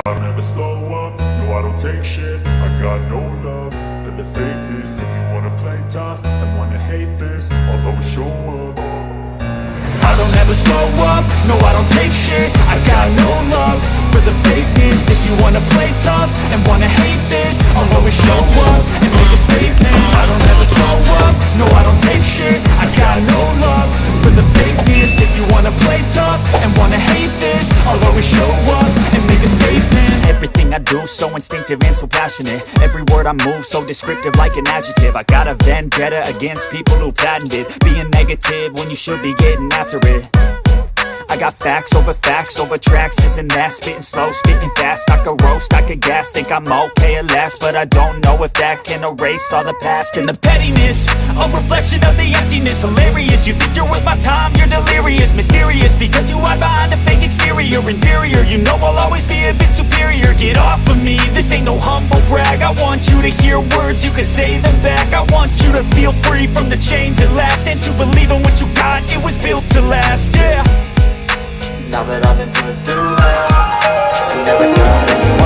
I don't ever slow up, no I don't take shit. I got no love for the fakeness. If you wanna play tough and wanna hate this, I'll always show up. I don't ever slow up, no I don't take shit. I got no love for the fakeness. If you wanna play tough and wanna hate this, I'll always show up and make a statement. I don't ever slow up, no I don't take shit. I got no love for the fakeness. If you wanna play tough and wanna hate this, I'll always show up and make a statement. Everything I do so instinctive and so passionate. Every word I move so descriptive like an adjective. I got a vendetta against people who patented being negative when you should be getting after it. I got facts over tracks, this and that. Spitting slow, spitting fast. I could roast, I could gas. Think I'm okay at last, but I don't know if that can erase all the past. And the pettiness, a reflection of the emptiness. Hilarious, you think you're worth my time, you're delirious. Mysterious, because you hide behind a fake exterior. Inferior, you know I'll always be a bit superior. Get off of me, this ain't no humble brag. I want you to hear words, you can say them back. I want you to feel free from the chains at last, and to believe in what you got, it was built to last, yeah. Now that I've been put through hell, I never got it.